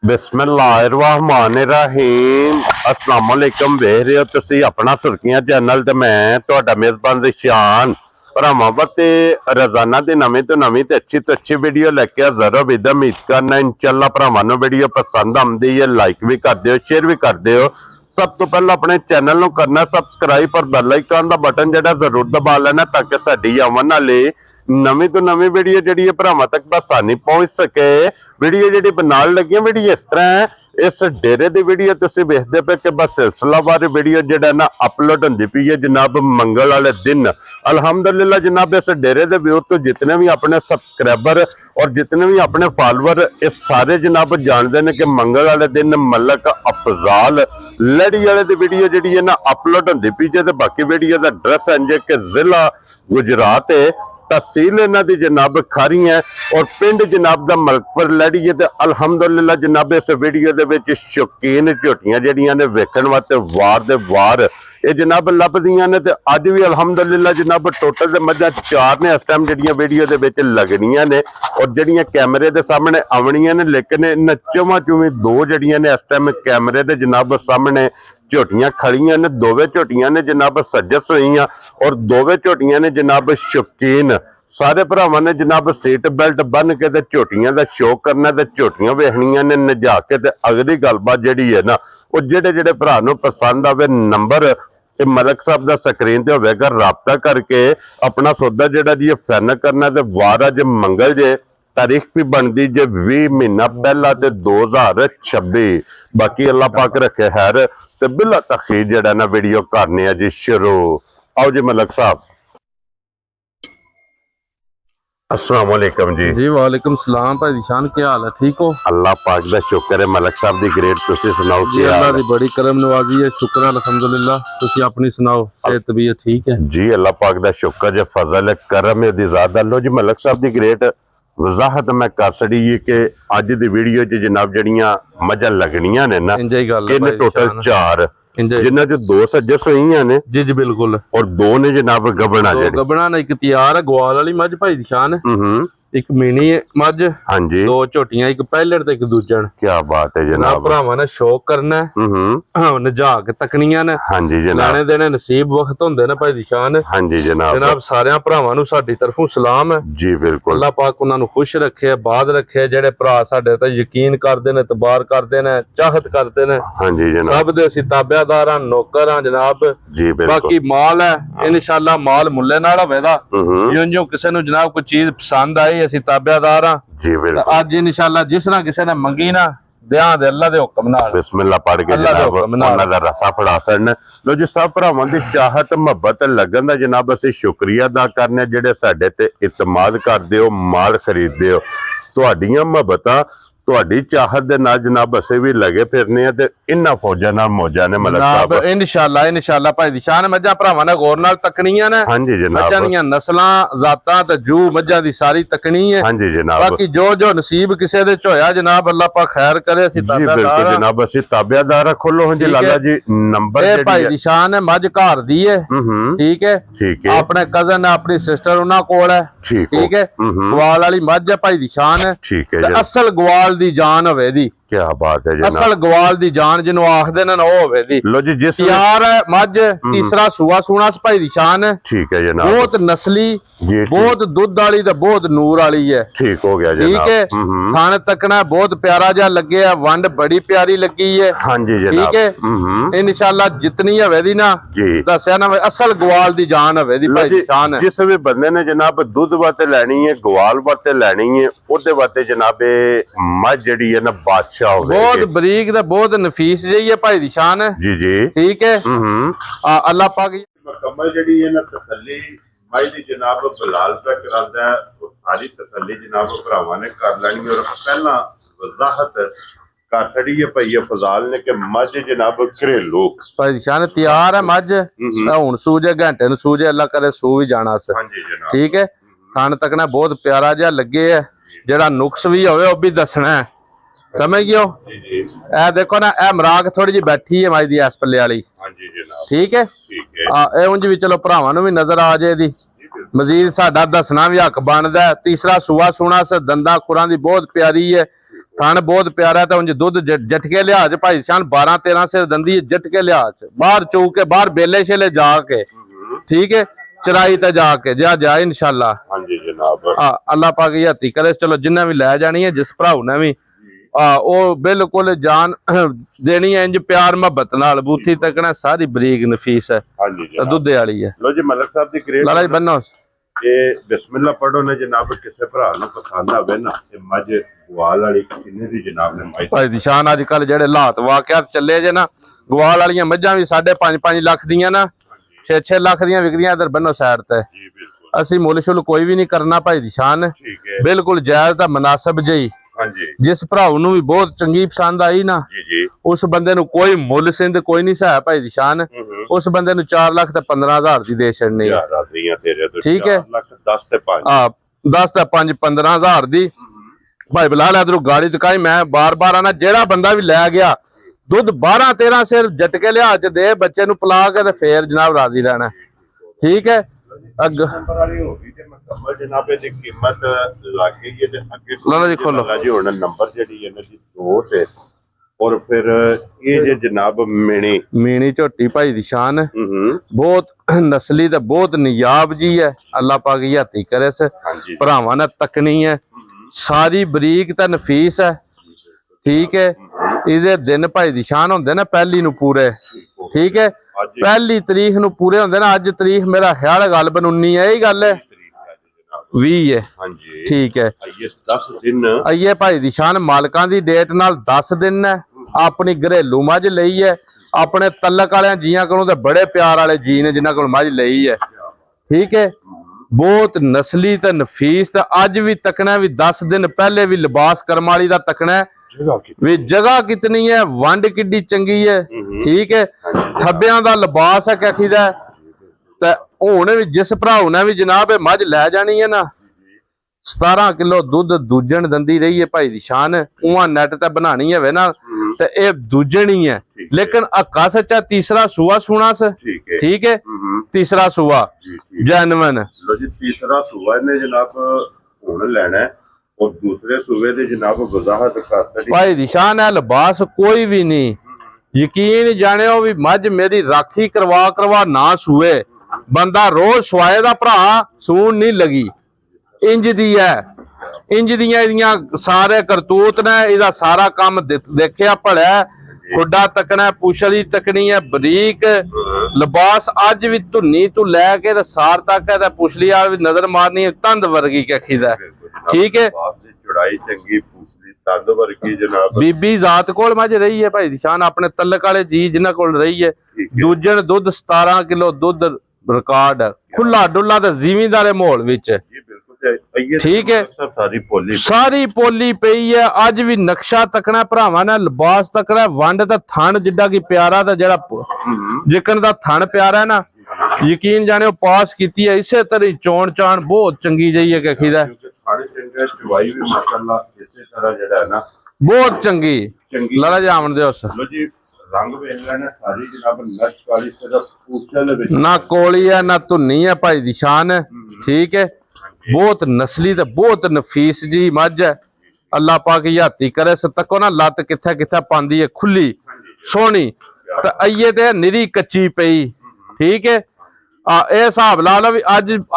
बिस्मिल्लाहिर्रहमानिर्रहीम अस्सलाम वालेकुम। देख रहे हो तुसी अपना सुर्खियां चैनल ते मैं तुहाडा मेजबान रिशान भरावां वास्ते रोजाना दी नवीं तो अच्छी वीडियो लेके हाज़र हो। विद उम्मीद करना इंशाअल्लाह भरावां नूं वीडियो पसंद आउंदी है, लाइक भी कर दिओ, शेयर भी कर दिओ। सब तो पहले अपने चैनल नूं करना सबसक्राइब और बैल आइकन दा बटन जिहड़ा जरूर दबा लेना ताकि साडी आवन वाली नवीं तो नवीं वीडियो जिहड़ी भरावां तक आसानी पहुंच सके। वीडियो जिहड़ी बनाउण लगी वीडियो इस तरह है, इस डेरे की वीडियो तुसीं वेखदे पे कि बस सिलसिलावार वीडियो जिहड़ा ना अपलोड हुंदी पई है जनाब। मंगल वाले दिन अल्हम्दुलिल्लाह जनाब इस डेरे के व्यूअर तो जितने भी अपने सबसक्राइबर और जितने भी अपने फॉलोअर इस सारे जनाब जानते हैं कि मंगल वाले दिन मलक अफजाल लड़ी वाले की वीडियो जिहड़ी है ना अपलोड हुंदी पई है। बाकी वीडियो का एड्रैस है जे कि जिला गुजरात है, तहसील इन्हां दी जनाब खारी है और पिंड जनाब दा मलकपुर लड़ी है। ते अल्हम्दुलिल्लाह जनाब इस वीडियो दे विच शौकीन झोटियां जड़ियां ने वेखण वास्ते वार दे वार ये जनाब लभदियां ने। ते अज भी अल्हम्दुलिल्लाह जनाब टोटल दे मझां 4 ने इस टाइम जड़ियां वीडियो दे विच लगणियां ने और जड़ियां कैमरे दे सामने आवणियां ने, लेकिन इन्हां चोवां चों दो जड़ियां ने इस टाइम कैमरे दे जनाब सामने झोटियां खड़ियां ने। दोवें झोटियां ने जनाब सजस हुईयां और दोवें झोटियां ने जनाब शौकीन। सारे भरावां ने जनाब सीट बेल्ट बन के झोटियां का शो करना ते झोटियां वेखनियां ने नजा के। ते अगली गलबात जिहड़ी है ना वो जेड़े जेड़े भरा नूं पसंद आवे नंबर मलक साहब का स्क्रीन ते होवेगा, राबता करके अपना सौदा जिहड़ा जी फाइनल करना। ते वार अज मंगल जे, तारीख भी बनती जे 20 महीना पहला ते 2026। बाकी अल्लाह पाक रखे खैर ते बिला तखीर जिहड़ा ना वीडियो करने जी शुरू। आओ जी मलक साहब। अस्सलाम वालेकुम जी। जी वालेकुम सलाम भाई शान, क्या हाल है? ठीक हो? अल्लाह पाक दा शुक्र है। मलक साहब दी ग्रेट तुसी सुनाओ जी? क्या अल्लाह हाल दी बड़ी करम नवाजी है, शुक्र है अल्हम्दुलिल्लाह। तुसी अपनी सुनाओ, सेहत तबीयत ठीक है? जी अल्लाह पाक दा शुक्र जे फजल है करम दी ज़ात। लो जी मलक साहब दी ग्रेट वजाहत मैं कर छड़ी है कि अज दी वीडियो च जनाब जड़ियां मझां लगनियां ने ना, इंजा ही गल है भाई टोटल शान। 4 इंजा जिन्हां चों 2 सजस होईयां ने जी जी बिल्कुल, और 2 ने जनाब गबना दो जेड़ी। गबना ने, एक तैयार है ग्वाल वाली मझ भाई शान, एक मिनी मझ, हाँ जी 2 झोटियां, एक पहले ते एक दूजन। क्या बात है जनाब जनाब। भरावां ने शौक करना है, नजा के तकनियां ने, हाँ जी जनाब। लैने देने नसीब वक्त होंदे ने भाई शान। हाँ जी जनाब। जनाब सारियां भरावां नूं साडी तरफों सलाम है। जी बिल्कुल। अल्लाह पाक उन्हां नूं खुश रखे, आबाद रखे। जेड़े भरा साडे ते यकीन करदे ने, तबार करदे ने, चाहत करदे ने, हाँ जी जनाब। सब दे असीं ताबेदार हां, नौकर हां जनाब। जी बिल्कुल। बाकी माल है इंशाअल्लाह माल मुल्ले नाल होवेगा। जिउं किसी नूं जनाब कोई चीज पसंद आई असीं ताबेदार हां। जी बिल्कुल। अज इंशाअल्लाह जिस ना किसी ने मंगी ना देहां दे अल्लाह दे हुक्म नाल, बिस्मिल्लाह पढ़ के जनाब उन्हां दा रसा फड़ा छड़न। लो जी सब भरावां दी चाहत मुहब्बत लगन दा जनाब असीं शुक्रिया अदा करने जेड़े साडे ते इतमाद करदे हो, माल खरीददे हो। तुहाडीआं मुहब्बतां तुहाडी चाहत दे नाल जनाब असीं भी लगे फिरने ते इन्हां फौजां नाल मौजां ने मलक साहब। इंशाअल्लाह इंशाअल्लाह भाई शान मझां भरावां ने गौर नाल तकनियां ने। हाँ जी जनाब। मझां दियां नस्लां जातां ते जू मझां दी सारी तकनी है। हाँ जी जनाब। बाकी जो जो नसीब किसी दे च होया जनाब अल्लाह पाक खैर करे। असीं जी बिल्कुल जनाब असीं ताबेदार। खोलो हाँ जी लाला जी नंबर ये भाई दी शान है, मझ घर दी है। ठीक है, ठीक है। अपने कजन अपनी सिस्टर उन्हां कोल है। ठीक है, ग्वाल वाली मझ है भाई दी शान है। ठीक है। असल ग्वाल दी जान होवे दी। क्या बात है जनाब। असल ग्वाल दी जान जिन्हों आखदे ने ओ होवे दी। लो जी जिस यार है मझ तीसरा सूआ सूना भाई दी शान है। ठीक है जनाब। बहुत नस्ली, बहुत दुध वाली ते बहुत नूर वाली है। ठीक हो गया जनाब। ठीक है, खाने तकना बहुत प्यारा जा लगे है, वंड बड़ी प्यारी लगी है। हाँ जी जनाब। ठीक है, इंशाअल्लाह जितनी हवे दी ना दस्या ना असल ग्वाल दी जान हवे दी भाई दी शान है। जिस भी बंदे ने जनाब दुध वास्ते लैनी है, ग्वाल वास्ते लैनी है, ओदे वास्ते जनाब मझ जड़ी है ना बादशाह होवे। बहुत बरीक ते बहुत नफीस जी है भाई दी शान है। जी जी। ठीक है, अल्लाह पाक मुकम्मल जड़ी है ना तसल्ली मझ दी जनाब बिलाल पे करांदा है। वो सारी तसल्ली जनाब भरावां ने कर लैनी और पहला वजाहत कर छड़ी है भाई फजाल ने कि मझ जनाब घरेलू भाई शान तैयार है मझ। हुण सूजे घंटे नु सूजे, अल्लाह करे सू भी जाना स। हाँ जी जनाब। ठीक है, खान तकना बहुत प्यारा जा लगे है। जेड़ा नुक्स भी होवे वो भी दसना है, समझ गयो? ए देखो ना ए मराक थोड़ी जी बैठी है मझ दी इस पल्ले वाली। ठीक है, ए उंज भी चलो भरावां नूं भी नजर आ जाए दी। मजीद साडा दसना भी हक बनदा है। तीसरा सूआ सुना से दंदा खुरां दी बहुत प्यारी है। ਥਣ ਬਹੁਤ ਪਿਆਰਾ ਤੇ ਉਂਝ ਦੁੱਧ ਜਟਕੇ ਲਿਹਾਜ਼ ਭਾਈ ਸ਼ਾਨ 12 13 ਸਿਰ ਦੰਦੀ ਜਟਕੇ ਲਿਹਾਜ਼ ਬਾਹਰ ਚੌਕ ਕੇ ਬਾਹਰ ਬੇਲੇ ਛੇਲੇ ਜਾ ਕੇ ਠੀਕ ਹੈ ਚਰਾਈ ਤੇ ਜਾ ਕੇ ਜਾ ਇਨਸ਼ਾਅੱਲਾ। ਹਾਂਜੀ ਜਨਾਬ ਅੱਲਾਹ ਪਾਕ ਦੀ ਹੱਤੀ ਕਰੇ। ਚਲੋ ਜਿੰਨਾ ਵੀ ਲੈ ਜਾਣੀ ਹੈ ਜਿਸ ਭਰਾਉ ਨੇ ਵੀ ਉਹ ਬਿਲਕੁਲ ਜਾਨ ਦੇਣੀ ਹੈ ਇੰਜ ਪਿਆਰ ਮੁਹੱਬਤ ਨਾਲ ਬੂਥੀ ਤੱਕਣਾ ਸਾਰੀ ਬਰੀਕ ਨਫੀਸ ਹੈ ਹਾਂਜੀ ਤੇ ਦੁੱਧੇ ਵਾਲੀ ਹੈ। ਲੋ ਜੀ ਮਲਕ ਸਾਹਿਬ ਦੀ ਗ੍ਰੇਡ ਲਾਲਾ ਜੀ ਬੰਨੋ ਇਹ ਬਿਸਮਿਲ੍ਲਾ ਪੜੋ ਨਾ ਜਨਾਬ ਕਿਸੇ ਭਰਾ ਨੂੰ ਪਸੰਦ ਆਵੇ ਨਾ ਤੇ ਮੱਝ ਗਵਾਲ ਵਾਲੀ ਕਿੰਨੇ ਦੀ ਜਨਾਬ ਨੇ ਮਾਈ ਭਾਈ ਦੀ ਸ਼ਾਨ ਅੱਜ ਕੱਲ ਜਿਹੜੇ ਹਾਲਾਤ ਵਾਕਿਆਤ ਚੱਲੇ ਜੇ ਨਾ ਗਵਾਲ ਵਾਲੀਆਂ ਮੱਝਾਂ ਵੀ 5.5 ਲੱਖ ਦੀਆਂ ਨਾ 6 ਲੱਖ ਦੀਆਂ ਵਿਕਰੀਆਂ ਇਧਰ ਬੰਨੋ ਸਾਈਡ ਤੇ। ਜੀ ਬਿਲਕੁਲ ਅਸੀਂ ਮੁੱਲ ਸ਼ੁੱਲ ਕੋਈ ਵੀ ਨਹੀਂ ਕਰਨਾ ਭਾਈ ਦੀ ਸ਼ਾਨ ਠੀਕ ਹੈ ਬਿਲਕੁਲ ਜਾਇਜ਼ ਤਾਂ ਮੁਨਾਸਬ ਜਿਹੀ। ਹਾਂਜੀ ਜਿਸ ਭਰਾਉ ਨੂੰ ਵੀ ਬਹੁਤ ਚੰਗੀ ਪਸੰਦ ਆਈ ਨਾ ਜੀ ਜੀ ਉਸ ਬੰਦੇ ਨੂੰ ਕੋਈ ਮੁੱਲ ਸਿੰਧ ਕੋਈ ਨਹੀਂ ਸਹਾਇ ਭਾਈ ਦੀ ਸ਼ਾਨ ਉਸ ਬੰਦੇ ਨੂੰ 4 ਲੱਖ ਤੇ 15,000 ਦੀ ਦੇ ਛੱਡਣੀ ਯਾਰ ਰਾਤੀਆਂ ਤੇਰੇ ਤੋਂ ਠੀਕ ਹੈ 4 ਲੱਖ 10 ਤੇ 5 10 ਤੇ 5 15,000 ਦੀ ਭਾਈ ਬਲਾਲ ਇਧਰੋਂ ਗਾੜੀ ਚਕਾਈ ਮੈਂ ਬਾਰ-ਬਾਰ ਆਣਾ ਜਿਹੜਾ ਬੰਦਾ ਵੀ ਲੈ ਗਿਆ ਦੁੱਧ 12 13 ਸਿਰ ਜਟਕੇ ਲਿਆ ਚ ਦੇ ਬੱਚੇ ਨੂੰ ਪਲਾ ਕੇ ਤੇ ਫੇਰ ਜਨਾਬ ਰਾਜ਼ੀ ਰਹਿਣਾ ਠੀਕ ਹੈ। ਨੰਬਰ ਵਾਲੀ ਹੋ ਗਈ ਤੇ ਮੁਕੰਮਲ ਜਨਾਬ ਇਹਦੀ ਕੀਮਤ ਲੱਗ ਗਈ ਹੈ ਤੇ ਅੱਗੇ ਲਾਲਾ ਜੀ ਖੋਲੋ ਜੀ ਹੁਣ ਨੰਬਰ ਜਿਹੜੀ ਇਹਨਾਂ ਦੀ 2 ਤੇ ਔਰ ਫਿਰ ਇਹ ਜੇ ਜਨਾਬ ਮੀਣੀ ਝੋਟੀ ਭਾਈ ਦੀ ਸ਼ਾਨ ਬਹੁਤ ਨਸਲੀ ਤੇ ਬਹੁਤ ਨਿਯਾਬ ਜੀ ਹੈ। ਅੱਲਾਹ ਪਾਕ ਦੀ ਹੱਤੀ ਕਰੇ ਸ ਭਰਾਵਾਂ ਨੇ ਤੱਕਣੀ ਹੈ ਸਾਰੀ ਬਰੀਕ ਤੇ ਨਫੀਸ ਹੈ ਠੀਕ ਹੈ। ਇਹਦੇ ਦਿਨ ਭਾਈ ਦੀ ਸ਼ਾਨ ਹੁੰਦੇ ਨਾ ਪਹਿਲੀ ਨੂੰ ਪੂਰੇ ਠੀਕ ਹੈ ਪਹਿਲੀ ਤਰੀਕ ਨੂੰ ਪੂਰੇ ਹੁੰਦੇ ਨਾ ਅੱਜ ਤਰੀਕ ਮੇਰਾ ਖਿਆਲ ਗੱਲ 19 ਹੈ ਇਹ ਗੱਲ ਹੈ 20 ਹੈ ਹਾਂਜੀ ਠੀਕ ਹੈ। ਆਈਏ 10 ਦਿਨ ਆਈਏ ਭਾਈ ਦੀ ਸ਼ਾਨ ਮਾਲਕਾਂ ਦੀ ਡੇਟ ਨਾਲ 10 ਦਿਨ ਹੈ ਆਪਣੀ ਘਰੇਲੂ ਮੱਝ ਲਈ ਹੈ ਆਪਣੇ ਤਲਕ ਵਾਲਿਆਂ ਜੀਆਂ ਕੋਲੋਂ ਤੇ ਬੜੇ ਪਿਆਰ ਵਾਲੇ ਜੀ ਨੇ ਜਿਨ੍ਹਾਂ ਕੋਲ ਮੱਝ ਲਈ ਹੈ ਠੀਕ ਹੈ। ਬਹੁਤ ਨਸਲੀ ਤੇ ਨਫੀਸ ਤੇ ਅੱਜ ਵੀ ਤੱਕਣਾ ਵੀ 10 ਦਿਨ ਪਹਿਲੇ ਵੀ ਲਿਬਾਸ ਕਰਮ ਵਾਲੀ ਦਾ ਤੱਕਣਾ ਵੀ ਜਗ੍ਹਾ ਕਿਤਨੀ ਹੈ ਵੰਡ ਕਿੱਡੀ ਚੰਗੀ ਹੈ ਠੀਕ ਹੈ ਥੱਬਿਆਂ ਦਾ ਲਿਬਾਸ ਹੈ ਕਹੀਦਾ ਤੇ ਹੁਣ ਵੀ ਜਿਸ ਭਰਾਉ ਨੇ ਵੀ ਜਨਾਬ ਇਹ ਮੱਝ ਲੈ ਜਾਣੀ ਹੈ ਨਾ 17 ਕਿਲੋ ਦੁੱਧ ਦੂਜਣ ਦੰਦੀ ਰਹੀ ਹੈ ਭਾਈ ਦੀ ਸ਼ਾਨ ਉਹਾਂ ਨੈਟ ਤੇ ਬਣਾਣੀ ਹੋਵੇ ਨਾ ਤੇ ਇਹ ਦੂਜਣ ਹੀ ਹੈ ਲੇਕਿਨ ਅੱਕਾ ਸੱਚਾ ਤੀਸਰਾ ਸੂਆ ਸੁਣਾ ਸ ਠੀਕ ਹੈ ਤੀਸਰਾ ਸੂਆ ਜੈਨੂਇਨ ਲੋ ਜੀ ਤੀਸਰਾ ਸੂਆ ਨੇ ਜਨਾਬ ਹੁਣ ਲੈਣਾ और दूसरे सूबे दे जनाब वजाहत करता भाई दिशान है लिबास कोई भी नहीं यकीन जाने हो भी मज मेरी राखी करवा ना सूए बंदा रोज सुआए दा भरा सून नहीं लगी इंज दी है इंज दियां सारे करतूत ने इहदा सारा काम देखिया भलिया खुडा तकना पुछली तकनी है बरीक लिबास अज भी धुनी तू लैके सार तक है पुछली आ नजर मारनी तंद वर्गी कखीदा ठीक है चौड़ाई चंगी तंद वर्गी जनाब बीबी जात कोल मज रही है भाई दिशान अपने तलक वाले जी जिन्हां कोल रही है दूजन दुध 17 किलो दुध रिकॉर्ड खुला डुला ते जिमींदार माहौल विच ठीक है सारी पोली पई है अज भी नक्शा तकना भरावां ने लिबास तकना वंड ते थण जिड्डा की प्यारा ते जेड़ा जिकन दा थण प्यारा है ना यकीन जाने पास कीती है इसे तरह चोण चाण बहुत चंगी जई है कखीदा बहुत चंगी लाला जी आमन दे उस रंग वेख लेना सारी जनाब नच वाली सिर्फ पूछल दे विच ना कोली है ना धुनी है भाई दी शान ठीक है बहुत नस्ली ते बहुत नफीस जी मझ है अल्लाह पाक की हत्ती करे तको ना लत किथे किथे पांदी है खुली सोहनी ते आइए ते निरी कच्ची पई ठीक है ਇਹ ਹਿਸਾਬ ਲਾ ਲਓ ਵੀ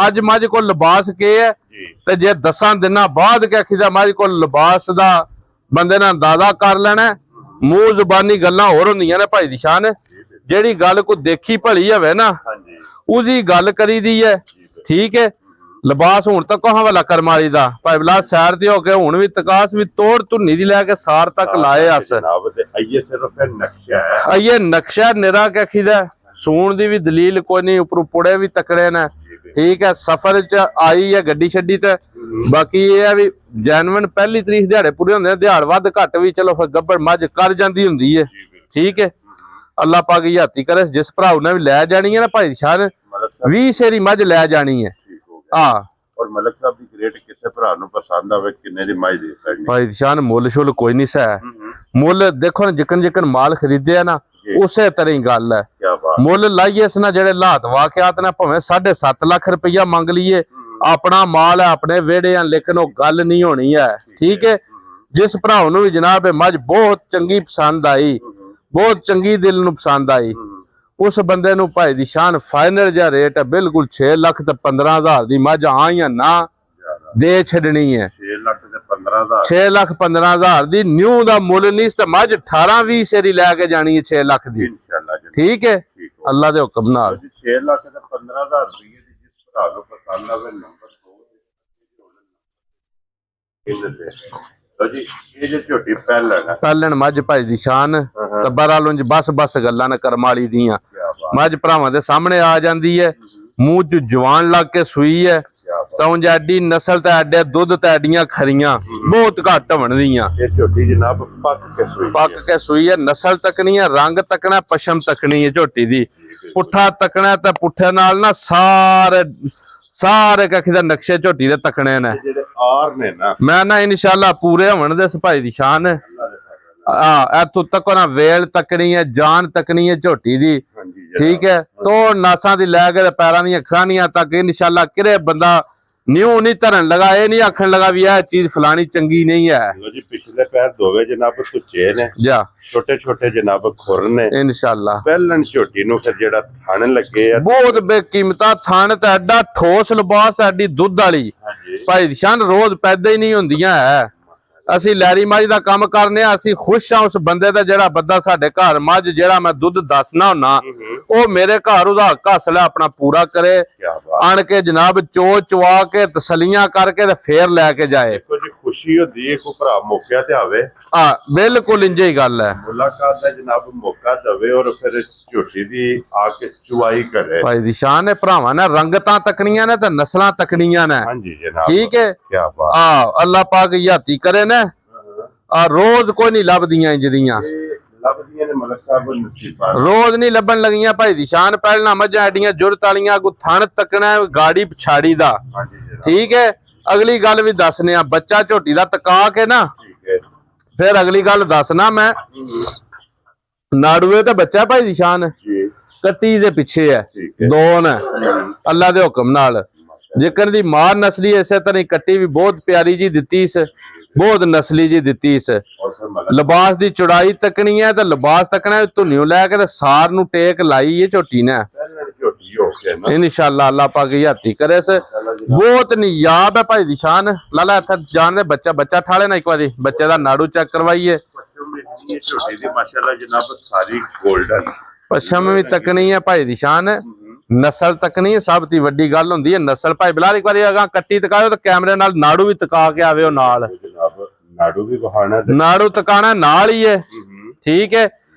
ਅੱਜ ਮੱਝ ਕੋਲ ਲਿਬਾਸ ਕੀ ਹੈ ਤੇ ਜੇ 10 ਦਿਨਾਂ ਬਾਅਦ ਕਹੀਦਾ ਮੱਝ ਕੋਲ ਲਿਬਾਸ ਦਾ ਬੰਦੇ ਨੇ ਅੰਦਾਜ਼ਾ ਕਰ ਲੈਣਾ ਮੂੰਹ ਜ਼ੁਬਾਨੀ ਗੱਲਾਂ ਹੋਰ ਹੁੰਦੀਆਂ ਨੇ ਭਾਈ ਦੀ ਸ਼ਾਨ ਜਿਹੜੀ ਗੱਲ ਕੋਈ ਦੇਖੀ ਭਲੀ ਹੋਵੇ ਨਾ ਉਹਦੀ ਗੱਲ ਕਰੀਦੀ ਹੈ ਠੀਕ ਹੈ। ਲਿਬਾਸ ਹੁਣ ਤੱਕ ਹਵਾਲਾ ਕਰਮਾਲੀ ਦਾ ਭਾਈ ਬਲਾ ਸੈਰ ਤੇ ਹੋ ਕੇ ਹੁਣ ਵੀ ਤਕਾਸ ਵੀ ਤੋੜ ਧੁੰਨੀ ਦੀ ਲੈ ਕੇ ਸਾਰ ਤੱਕ ਲਾਏ ਅਸ ਆਈਏ ਨਕਸ਼ਾ ਨਿਰਾ ਕਹੀਦਾ सून दी भी दलील कोई नहीं उपरों पुड़े भी तकड़े ने ठीक है सफर च आई है गड्डी छड्डी ते बाकी ये है भी जैनुइन पहली तरीक दिहाड़े पूरे होंदे दिहाड़ वध घट भी चलो फिर गब्बर मझ कर जांदी हुंदी है ठीक है। अल्लाह पाक की हत्ती करे जिस भराऊ ने भी लै जानी है ना भाई शान 20 सेरी मझ लै जानी है हां और मलक साहब दी ग्रेट किसे भरा नु पसंद आवे किन्ने दी मझ दे सकदी भाई शान मुल शुल कोई नहीं सह मुल देखो जिकन जिकन माल खरीदे ना उसे तरह ही गल है मुल लाइए इस ना जेड़े हालात वाकयात ने भावें 7.5 लाख रुपया मंग लीए अपना माल है अपने वेड़े हैं लेकिन वो गल नहीं होनी है ठीक है। ਜਿਸ ਭਰਾ ਨੂੰ ਵੀ ਜਨਾਬ ਇਹ ਮੱਝ ਬਹੁਤ ਚੰਗੀ ਪਸੰਦ ਆਈ, ਬਹੁਤ ਚੰਗੀ ਦਿਲ ਨੂੰ ਪਸੰਦ ਆਈ, ਉਸ ਬੰਦੇ ਨੂੰ ਭਾਈ ਦੀ ਸ਼ਾਨ ਫਾਈਨਲ ਜਿਹਾ ਰੇਟ ਹੈ, ਬਿਲਕੁਲ 6 ਲੱਖ ਤੇ 15,000 ਦੀ ਮੱਝ ਆ ਜਾਂ ਨਾ ਦੇ ਛੱਡਣੀ ਹੈ। 6 ਲੱਖ ਤੇ 15,000 6 ਲੱਖ 15,000 ਦੀ ਨਿਊ ਦਾ ਮੁੱਲ ਨਹੀਂ ਤੇ ਮੱਝ 18-20 ਸੇਰੀ ਲੈ ਕੇ ਜਾਣੀ ਹੈ 6 ਲੱਖ ਦੀ। इंशाल्लाह जी। ਠੀਕ ਹੈ ਅੱਲਾ ਦੇ ਹੁਕਮ ਨਾਲ। 6 ਲੱਖ ਤੇ 15,000 ਰੁਪਏ ਦੀ ਜਿਸ ਭਰਾ ਨੂੰ ਪਸੰਦ ਆਵੇ ਨੰਬਰ 2 ਜੀ ਇਹ ਜੇ ਝੋਟੀ ਪਹਿਲਣ ਮੱਝ ਭਾਈ ਦੀ ਸ਼ਾਨ ਟੱਬਰ ਵਾਲੋਂ ਬਸ ਗੱਲਾਂ ਨਾ ਕਰਮ ਵਾਲੀ ਦੀਆਂ। ਮੱਝ ਭਰਾਵਾਂ ਦੇ ਸਾਹਮਣੇ ਆ ਜਾਂਦੀ ਹੈ, ਮੂੰਹ ਚ ਜਵਾਨ ਲੱਗ ਕੇ ਸੂਈ ਹੈ ਤਾਂ ਉਂਝ ਐਡੀ ਨਸਲ ਤੇ ਐਡੇ ਦੁੱਧ ਤੇ ਐਡੀਆਂ ਖਰੀਆਂ ਬਹੁਤ ਘੱਟ ਬਣਦੀਆਂ। ਇਹ ਝੋਟੀ ਜਨਾਬ ਪੱਕ ਕੇ ਸੂਈ ਹੈ, ਨਸਲ ਤੱਕਣੀ ਹੈ, ਰੰਗ ਤੱਕਣਾ, ਪਸ਼ਮ ਤੱਕਣੀ ਹੈ ਝੋਟੀ ਦੀ। ਪੁੱਠਾ ਤੱਕਣਾ ਤੇ ਪੁੱਠੇ ਨਾਲ ਨਾ ਸਾਰੇ ਕੱਖ ਦਾ ਨਕਸ਼ੇ ਝੋਟੀ ਦੇ ਤੱਕਣੇ ਨੇ। ਜਿਹੜੇ ਆਰ ਨੇ ਨਾ ਮੈਂ ਨਾ ਇਨਸ਼ਾਅੱਲਾ ਪੂਰੇ ਹੋਣ ਦੇ ਭਾਈ ਦੀ ਸ਼ਾਨ ਇੱਥੋਂ ਤੱਕ ਨਾ ਵੇਲ ਤੱਕਣੀ ਹੈ, ਜਾਨ ਤੱਕਣੀ ਹੈ ਝੋਟੀ ਦੀ। ਠੀਕ ਹੈ ਤੋਂ ਨਾਸਾਂ ਦੀ ਲੈ ਕੇ ਪੈਰਾਂ ਦੀਆਂ ਖਾਨੀਆਂ ਤੱਕ ਇਨਸ਼ਾਅੱਲਾ ਕਿਰੇ ਬੰਦਾ ਨਿਊ ਨਹੀਂ ਧਰਨ ਲਗਾ, ਇਹ ਨਹੀਂ ਆਖਣ ਲਗਾ ਵੀ ਇਹ ਚੀਜ਼ ਫਲਾਣੀ ਚੰਗੀ ਨਹੀਂ ਹੈ ਜੀ। ਪਿਛਲੇ ਪੈਰ ਦੋਵੇਂ ਜਨਾਬ ਸੁੱਚੇ ਨੇ, ਜਾ ਛੋਟੇ ਛੋਟੇ ਜਨਾਬ ਖੁਰ ਨੇ ਇਨਸ਼ਾਅੱਲਾ। ਪਹਿਲਣ ਝੋਟੀ ਨੂੰ ਫਿਰ ਜਿਹੜਾ ਥਣ ਲੱਗੇ ਆ ਬਹੁਤ ਬੇਕੀਮਤਾ ਥਣ ਤੇ ਐਡਾ ਠੋਸ ਲਿਬਾਸ ਐਡੀ ਦੁੱਧ ਵਾਲੀ ਭਾਈ ਸ਼ਾਨ ਰੋਜ਼ ਪੈਦਾ ਹੀ ਨਹੀਂ ਹੁੰਦੀਆਂ ਹੈ। ਅਸੀਂ ਲੈਰੀ ਮੱਝ ਦਾ ਕੰਮ ਕਰਨੇ ਆ, ਅਸੀਂ ਖੁਸ਼ ਆ ਉਸ ਬੰਦੇ ਦਾ ਜਿਹੜਾ ਬੰਦਾ ਸਾਡੇ ਘਰ ਮੱਝ ਜਿਹੜਾ ਮੈਂ ਦੁੱਧ ਦੱਸਣਾ ਹੁੰਨਾ ਉਹ ਮੇਰੇ ਘਰ ਉਹਦਾ ਹੱਕ ਹਾਸਲ ਆਪਣਾ ਪੂਰਾ ਕਰੇ, ਆਣ ਕੇ ਜਨਾਬ ਚਵਾ ਕੇ ਤਸਲੀਆਂ ਕਰਕੇ ਤੇ ਫੇਰ ਲੈ ਕੇ ਜਾਏ। ਕੁਝ ਖੁਸ਼ੀ ਹੁੰਦੀ ਹੈ ਕੋਈ ਭਰਾ ਮੌਕਿਆ ਤੇ ਆਵੇ। ਬਿਲਕੁਲ ਇੰਜੇ ਹੀ ਗੱਲ ਹੈ, ਮੁਲਾਕਾਤ ਦਾ ਜਨਾਬ ਮੌਕਾ ਦਵੇ ਔਰ ਫਿਰ ਝੋਟੀ ਦੀ ਆ ਕੇ ਚੁਆਈ ਕਰੇ। ਭਾਈ ਦੀ ਸ਼ਾਨ ਹੈ ਭਰਾਵਾਂ ਨੇ ਰੰਗਤਾਂ ਤੱਕਣੀਆਂ ਨੇ ਤੇ ਨਸਲਾਂ ਤੱਕਣੀਆਂ ਨੇ। ਹਾਂਜੀ ਜਨਾਬ ਠੀਕ ਹੈ ਕੀ ਬਾਤ। ਅੱਲਾਹ ਪਾਕ ਯਾਤੀ ਕਰੇ ਨੇ ਰੋਜ਼ ਕੋਈ ਨਹੀਂ ਲੱਭਦੀਆਂ ਇੰਜਦੀਆਂ, ਲੱਭਦੀਆਂ ਨੇ ਮਲਕ ਸਾਹਿਬ ਨਸੀਬਾਂ ਰੋਜ਼ ਨਹੀਂ ਲੱਭਣ ਲੱਗੀਆਂ ਭਾਈ ਦੀ ਸ਼ਾਨ। ਪਹਿਲਾਂ ਮੱਝਾਂ ਐਡੀਆਂ ਜੁਰਤ ਵਾਲੀਆਂ ਕੋ ਥਣ ਤੱਕਣਾ ਗਾੜੀ ਪਛਾੜੀ ਦਾ। ਠੀਕ ਹੈ ਅਗਲੀ ਗੱਲ ਵੀ ਦੱਸਨੇ ਆ, ਬੱਚਾ ਝੋਟੀ ਦਾ ਤਕਾ ਕੇ ਨਾ ਫਿਰ ਅਗਲੀ ਗੱਲ ਦੱਸਣਾ ਮੈਂ। ਨਾੜੂਏ ਤੇ ਬੱਚਾ ਭਾਈ ਦੀ ਸ਼ਾਨ ਕੱਟੀ ਦੇ ਪਿੱਛੇ ਹੈ, ਦੋ ਨੇ ਅੱਲਾ ਦੇ ਹੁਕਮ ਨਾਲ। ਜੇਕਰ ਦੀ ਮਾਰ ਨਸਲੀ ਇਸੇ ਤਰ੍ਹਾਂ ਕੱਟੀ ਵੀ ਬਹੁਤ ਪਿਆਰੀ ਜੀ ਦਿੱਤੀ ਇਸ, ਬਹੁਤ ਨਸਲੀ ਜੀ ਦਿੱਤੀ ਇਸ। ਲਿਬਾਸ ਦੀ ਚੌੜਾਈ ਤੱਕਣੀ ਹੈ ਤੇ ਲਿਬਾਸ ਤੱਕਣਾ ਧੁੰਨਿਓ ਲੈ ਕੇ ਤੇ ਸਾਰ ਨੂੰ ਟੇਕ ਲਾਈ ਹੈ ਝੋਟੀ ਨੇ ਇਨਸ਼ਾਅੱਲਾ। ਅੱਲਾਹ ਪਾਕ ਹੱਥੀ ਕਰੇ ਸੇ ਬਹੁਤ ਨਿਯਾਬ ਹੈ ਭਾਈ ਦੀ ਸ਼ਾਨ। ਲਾਲਾ ਇੱਥੇ ਜਾਣਦੇ ਬੱਚਾ ਠਾਲੇ ਨਾ ਇੱਕ ਵਾਰੀ ਬੱਚੇ ਦਾ ਨਾੜੂ ਚੈੱਕ ਕਰਵਾਈਏ। ਝੋਟੀ ਦੀ ਮਾਸ਼ਾਅੱਲਾ ਜਨਾਬ ਸਾਰੀ 골ਡਨ ਪਸ਼ਮ ਵੀ ਤੱਕਣੀ ਹੈ ਭਾਈ ਦੀ ਸ਼ਾਨ, ਨਸਲ ਤੱਕਣੀ ਹੈ। ਸਭ ਤੋਂ ਵੱਡੀ ਗੱਲ ਹੁੰਦੀ ਹੈ ਨਸਲ। ਭਾਈ ਬਿਲਾਲ ਇੱਕ ਵਾਰੀ ਅਗਾ ਕੱਟੀ ਤਕਾਇਓ ਤਾਂ ਕੈਮਰੇ ਨਾਲ ਨਾੜੂ ਵੀ ਤਕਾ ਕੇ ਆਵੇ ਉਹ ਨਾਲ। ਨਾੜੂ ਵੀ ਬਹਾਣਾ ਨਾੜੂ ਤਕਾਣਾ ਨਾਲ ਹੀ ਹੈ। ਠੀਕ ਹੈ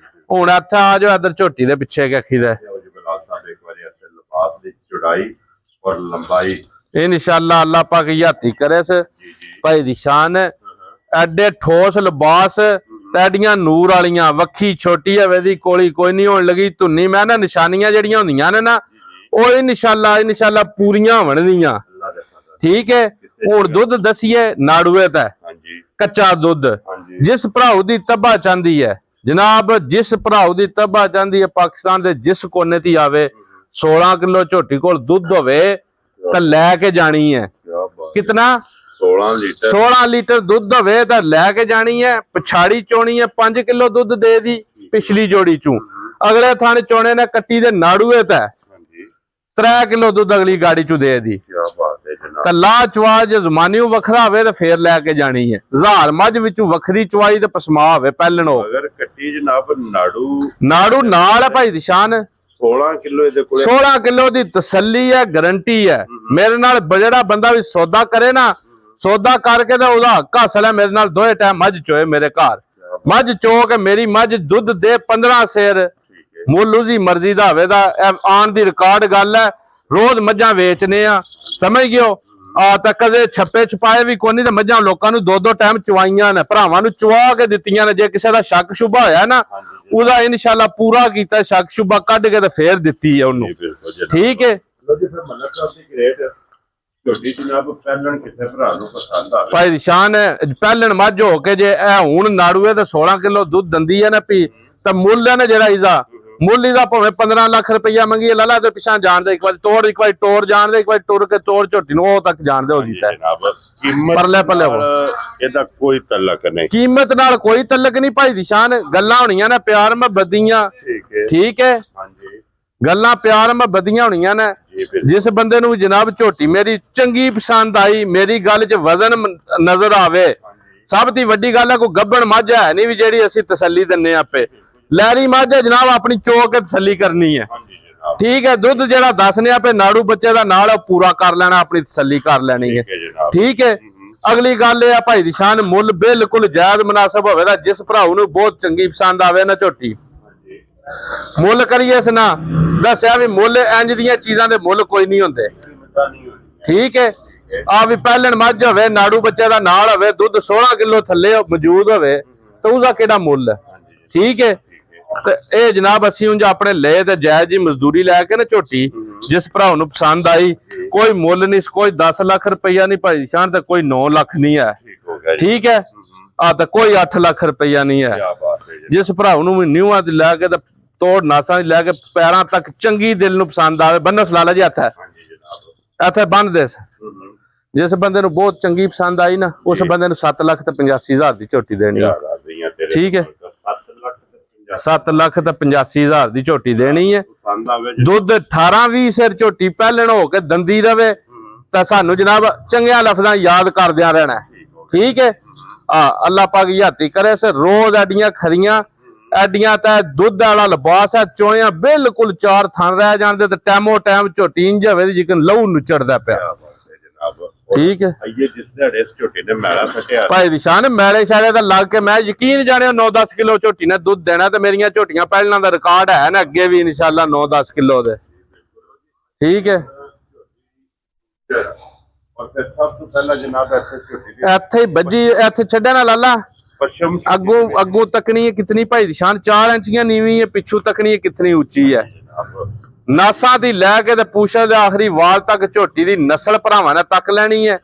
ਹੁਣ ਇੱਥੇ ਆ ਜਾਓ ਇੱਧਰ ਝੋਟੀ ਦੇ ਪਿੱਛੇ ਰੱਖੀਦਾ ਚੌੜਾਈ ਔਰ ਲੰਬਾਈ ਇਨਸ਼ਾਅੱਲਾ ਅੱਲਾਹ ਪਾਕ ਹੱਥੀ ਕਰੇ ਸੇ ਭਾਈ ਦੀ ਸ਼ਾਨ। ਐਡੇ ਠੋਸ ਲਿਬਾਸ ਐਡੀਆਂ ਨੂਰ ਵਾਲੀਆਂ, ਵੱਖੀ ਛੋਟੀ ਹੋਵੇ ਦੀ ਕੋਲੀ ਕੋਈ ਨਹੀਂ ਹੋਣ ਲੱਗੀ ਧੁੰਨੀ। ਮੈਂ ਨਾ ਨਿਸ਼ਾਨੀਆਂ ਜਿਹੜੀਆਂ ਹੁੰਦੀਆਂ ਨੇ ਨਾ ਉਹ ਇਨਸ਼ਾਅੱਲਾ ਪੂਰੀਆਂ ਹੋਣਗੀਆਂ। ਠੀਕ ਹੈ ਹੁਣ ਦੁੱਧ ਦਸੀਏ ਨਾੜੂਏ ਤਾਂ ਕੱਚਾ ਦੁੱਧ ਜਿਸ ਭਰਾਉ ਦੀ ਤਬਾ ਚਾਹੁੰਦੀ ਹੈ ਜਨਾਬ, ਜਿਸ ਭਰਾਉ ਦੀ ਤਬਾ ਚਾਹੁੰਦੀ ਹੈ ਪਾਕਿਸਤਾਨ ਦੇ ਜਿਸ ਕੋਨੇ ਤੇ ਆਵੇ 16 ਕਿਲੋ ਝੋਟੀ ਕੋਲ ਦੁੱਧ ਹੋਵੇ ਤਾਂ ਲੈ ਕੇ ਜਾਣੀ ਹੈ। ਕਿਤਨਾ 16 ਲੀਟਰ ਦੁੱਧ ਹੋਵੇ ਤਾਂ ਲੈ ਕੇ ਜਾਣੀ ਹੈ। ਪਛਾੜੀ ਚੋਣੀ ਹੈ 5 ਕਿਲੋ ਦੁੱਧ ਦੇ ਦੀ ਪਿਛਲੀ ਜੋੜੀ ਚੋਂ। ਅਗਲੇ ਥਾਣੇ ਚੋਣੇ ਨੇ ਕੱਟੀ ਦੇ ਨਾੜੂਏ ਤਾਂ 3 ਕਿਲੋ ਦੁੱਧ ਅਗਲੀ ਗਾੜੀ ਚੋਂ ਦੇ ਦੀ। ਕੱਲਾ ਚਵਾ ਜੇ ਜ਼ਮਾਨੀਓ ਵੱਖਰਾ ਹੋਵੇ ਤਾਂ ਫੇਰ ਲੈ ਕੇ ਜਾਣੀ ਹੈ। ਹਜ਼ਾਰ ਮੱਝ ਵਿੱਚੋਂ ਵੱਖਰੀ ਚਵਾਈ ਤੇ ਪਸਮਾ ਹੋਵੇ ਪਹਿਲਣੋ। ਅਗਰ ਕੱਟੀ ਜਨਾਬ ਨਾੜੂ ਨਾਲ ਹੈ ਭਾਈ ਦੀ ਸ਼ਾਨ। 16 ਕਿਲੋ ਇਹਦੇ ਕੋਲ 16 ਕਿਲੋ ਦੀ ਤਸੱਲੀ ਹੈ, ਗਰੰਟੀ ਹੈ। ਮੇਰੇ ਨਾਲ ਜਿਹੜਾ ਬੰਦਾ ਵੀ ਸੌਦਾ ਕਰੇ ਨਾ, ਸੌਦਾ ਕਰਕੇ ਤਾਂ ਉਹਦਾ ਹੱਕ ਹਾਸਲ ਹੈ ਮੇਰੇ ਨਾਲ ਦੋਏ ਟਾਈਮ ਮੱਝ ਚੋਏ ਮੇਰੇ ਘਰ। ਮੱਝ ਚੋ ਕੇ ਮੇਰੀ ਮੱਝ ਦੁੱਧ ਦੇ 15 ਸੇਰ ਮੁੱਲ ਉਹਦੀ ਮਰਜ਼ੀ ਦਾ ਹੋਵੇ ਦਾ ਆਣ ਦੀ ਰਿਕਾਰਡ ਗੱਲ ਹੈ। ਰੋਜ਼ ਮੱਝਾਂ ਵੇਚਨੇ ਆ ਸਮਝ ਗਿਓ। ਤਾਂ ਕਦੇ ਛੱਪੇ ਛਪਾਏ ਵੀ ਕੋਈ ਨਹੀਂ ਤੇ ਮੱਝਾਂ ਲੋਕਾਂ ਨੂੰ ਦੋ ਟਾਈਮ ਚਵਾਈਆਂ ਨੇ, ਭਰਾਵਾਂ ਨੂੰ ਚਵਾ ਕੇ ਦਿੱਤੀਆਂ ਨੇ। ਜੇ ਕਿਸੇ ਦਾ ਸ਼ੱਕ ਸ਼ੁਬਾ ਹੋਇਆ ਨਾ ਉਹਦਾ ਇਨਸ਼ਾਅੱਲਾ ਪੂਰਾ ਕੀਤਾ, ਸ਼ੱਕ ਸ਼ੁਬਾ ਕੱਢ ਕੇ ਤੇ ਫੇਰ ਦਿੱਤੀ ਹੈ ਉਹਨੂੰ। ਠੀਕ ਹੈ ਭਾਈ ਸ਼ਾਨ ਪਹਿਲਣ ਮੱਝ ਹੋ ਕੇ ਜੇ ਇਹ ਹੁਣ ਨਾੜੂਏ ਤੇ 16 ਕਿਲੋ ਦੁੱਧ ਦਿੰਦੀ ਹੈ ਨਾ ਪੀ ਤਾਂ ਮੁੱਲ ਹੈ ਨਾ ਜਿਹੜਾ ਇਹਦਾ ਮੁੱਲੀ ਦਾ ਭਾਵੇਂ 15 ਲੱਖ ਰੁਪਈਆ ਮੰਗੀਏ ਲਾਲਾ ਤੇ ਪਿਛਾਂ ਜਾਣ ਦੇ, ਇੱਕ ਵਾਰੀ ਟੋਰ ਜਾਣ ਦੇ, ਇੱਕ ਵਾਰੀ ਟੁਰ ਕੇ ਤੋੜ ਝੋਟੀ ਨੂੰ ਉਹ ਤੱਕ ਜਾਣ ਦੇ ਹੋ ਜੀਤਾ ਜਨਾਬ ਕੀਮਤ ਪਰਲੇ ਪੱਲੇ ਇਹਦਾ ਕੋਈ ਤਲਕ ਨਹੀਂ, ਕੀਮਤ ਨਾਲ ਕੋਈ ਤਲਕ ਨਹੀਂ ਭਾਈ ਦੀ ਸ਼ਾਨ। ਗੱਲਾਂ ਹੋਣੀਆਂ ਨੇ ਪਿਆਰ ਮੁਹੱਬਤ ਦੀਆਂ, ਠੀਕ ਹੈ ਹਾਂਜੀ ਗੱਲਾਂ ਪਿਆਰ ਮੁਹੱਬਤ ਦੀਆਂ ਹੋਣੀਆਂ ਨੇ। ਜਿਸ ਬੰਦੇ ਨੂੰ ਜਨਾਬ ਝੋਟੀ ਮੇਰੀ ਚੰਗੀ ਪਸੰਦ ਆਈ, ਮੇਰੀ ਗੱਲ 'ਚ ਵਜ਼ਨ ਨਜ਼ਰ ਆਵੇ, ਸਭ ਤੋਂ ਵੱਡੀ ਗੱਲ ਹੈ ਕੋਈ ਗੱਬਣ ਮੱਝ ਹੈ ਨਹੀਂ ਵੀ ਜਿਹੜੀ ਅਸੀਂ ਤਸੱਲੀ ਦਿੰਨੇ ਆਪੇ। ਲੈਰੀ ਮੱਝ ਹੈ ਜਨਾਬ, ਆਪਣੀ ਚੋਕ ਕੇ ਤਸੱਲੀ ਕਰਨੀ ਹੈ, ਠੀਕ ਹੈ। ਦੁੱਧ ਜਿਹੜਾ ਦੱਸਨੇ ਆਪੇ ਨਾੜੂ ਬੱਚੇ ਦਾ ਨਾਲ ਪੂਰਾ ਕਰ ਲੈਣਾ, ਆਪਣੀ ਤਸੱਲੀ ਕਰ ਲੈਣੀ ਹੈ, ਠੀਕ ਹੈ। ਅਗਲੀ ਗੱਲ ਇਹ ਆ ਭਾਈ ਦੀ ਸ਼ਾਨ, ਮੁੱਲ ਬਿਲਕੁਲ ਜਾਇਜ਼ ਮੁਨਾਸਬ ਹੋਵੇਗਾ। ਜਿਸ ਭਰਾਉ ਨੂੰ ਬਹੁਤ ਚੰਗੀ ਪਸੰਦ ਆਵੇ ਨਾ ਝੋਟੀ, ਮੁੱਲ ਕਰੀਏ ਇਸ ਨਾ ਦੱਸਿਆ ਵੀ ਮੁੱਲ ਇੰਜ ਦੀਆਂ ਚੀਜ਼ਾਂ ਦੇ ਮੁੱਲ ਕੋਈ ਨਹੀਂ ਹੁੰਦੇ, ਠੀਕ ਹੈ। ਆ ਵੀ ਪਹਿਲਣ ਮੱਝ ਹੋਵੇ, ਨਾੜੂ ਬੱਚੇ ਦਾ ਨਾਲ ਹੋਵੇ, ਦੁੱਧ 16 ਕਿਲੋ ਥੱਲੇ ਮੌਜੂਦ ਹੋਵੇ ਤਾਂ ਉਹਦਾ ਕਿਹੜਾ ਮੁੱਲ ਹੈ, ਠੀਕ ਹੈ। ਤੇ ਇਹ ਜਨਾਬ ਅਸੀਂ ਉਂਝ ਆਪਣੇ ਲਏ ਤੇ ਜਾਇਜ਼ ਜੀ ਮਜ਼ਦੂਰੀ ਲੈ ਕੇ ਨਾ ਝੋਟੀ ਜਿਸ ਭਰਾ ਨੂੰ ਪਸੰਦ ਆਈ, ਕੋਈ ਮੁੱਲ ਨਹੀਂ, ਕੋਈ 10 ਲੱਖ ਰੁਪਈਆ ਨਹੀਂ ਭਾਈ ਸ਼ਾਨ, ਤੇ ਕੋਈ 9 ਲੱਖ ਨਹੀਂ ਹੈ, ਠੀਕ ਹੈ। ਆ ਤਾਂ ਕੋਈ 8 ਲੱਖ ਰੁਪਈਆ ਨਹੀਂ ਹੈ। ਜਿਸ ਭਰਾ ਨੂੰ ਨਿਊਆਂ ਤੇ ਲੈ ਕੇ ਤੇ ਤੋੜ ਨਾਸਾਂ ਦੀ ਲੈ ਕੇ ਪੈਰਾਂ ਤੱਕ ਚੰਗੀ ਦਿਲ ਨੂੰ ਪਸੰਦ ਆਵੇ, ਬੰਨੋ ਸਲਾਲਾ ਜੀ ਹੱਥ ਹੈ ਇੱਥੇ ਬੰਨ ਦੇ। ਜਿਸ ਬੰਦੇ ਨੂੰ ਬਹੁਤ ਚੰਗੀ ਪਸੰਦ ਆਈ ਨਾ, ਉਸ ਬੰਦੇ ਨੂੰ 7 ਲੱਖ ਤੇ 85,000 ਦੀ ਝੋਟੀ ਦੇਣੀ ਹੈ, ਠੀਕ ਹੈ। 7 ਲੱਖ ਤੇ 85,000 ਦੀ ਝੋਟੀ ਦੇਣੀ ਹੈ। ਦੁੱਧ 18-20 ਸਿਰ ਝੋਟੀ ਪਹਿਲਣ ਹੋ ਕੇ ਦੰਦੀ ਰਵੇ ਤਾਂ ਸਾਨੂੰ ਜਨਾਬ ਚੰਗਿਆਂ ਲਫ਼ਜ਼ਾਂ ਯਾਦ ਕਰਦਿਆਂ ਰਹਿਣਾ, ਠੀਕ ਹੈ। ਅੱਲਾਹ ਪਾਕ ਯਾਤੀ ਕਰੇ ਸੇ ਰੋਜ਼ ਐਡੀਆਂ ਖਰੀਆਂ ਐਡੀਆਂ ਤਾਂ ਦੁੱਧ ਵਾਲਾ ਲਿਬਾਸ ਹੈ, ਚੋਇਆਂ ਬਿਲਕੁਲ 4 ਥਣ ਰਹਿ ਜਾਂਦੇ ਤੇ ਟੈਮੋ ਟੈਮ ਝੋਟੀ ਇੰਜ ਹੋਵੇ ਦੀ ਜਿਕਨ ਲਹੂ ਨੁਚੜਦਾ ਪਿਆ, ਠੀਕ ਹੈ। ਭਾਈ ਦੀ ਸ਼ਾਨ ਮੈਲੇ ਸ਼ਾਲੇ ਦਾ ਲੱਗ ਕੇ ਮੈਂ ਯਕੀਨ ਜਾਣਿਆ 9-10 ਕਿਲੋ ਝੋਟੀ ਨੇ ਦੁੱਧ ਦੇਣਾ, ਤੇ ਮੇਰੀਆਂ ਝੋਟੀਆਂ ਪਹਿਲਾਂ ਦਾ ਰਿਕਾਰਡ ਹੈ ਨਾ ਅੱਗੇ ਵੀ ਇਨਸ਼ਾਅੱਲਾ 9-10 ਕਿਲੋ ਦੇ, ਠੀਕ ਹੈ। ਇੱਥੇ ਹੀ ਬੱਜੀ, ਇੱਥੇ ਛੱਡਿਆ ਨਾ ਲਾਲਾ, ਅੱਗੋਂ ਤੱਕਣੀ ਹੈ ਕਿਤਨੀ ਭਾਈ ਦੀ ਸ਼ਾਨ 4 ਇੰਚੀਆਂ ਨੀਵੀਂ ਹੈ, ਪਿੱਛੋਂ ਤੱਕਣੀ ਹੈ ਕਿਤਨੀ ਉੱਚੀ ਹੈ। ਨਾਸਾਂ ਦੀ ਲੈ ਕੇ ਤੇ ਪੂਛਾਂ ਦੇ ਆਖਰੀ ਵਾਲ ਤੱਕ ਝੋਟੀ ਦੀ ਨਸਲ ਭਰਾਵਾਂ ਨੇ ਤੱਕ ਲੈਣੀ ਹੈ,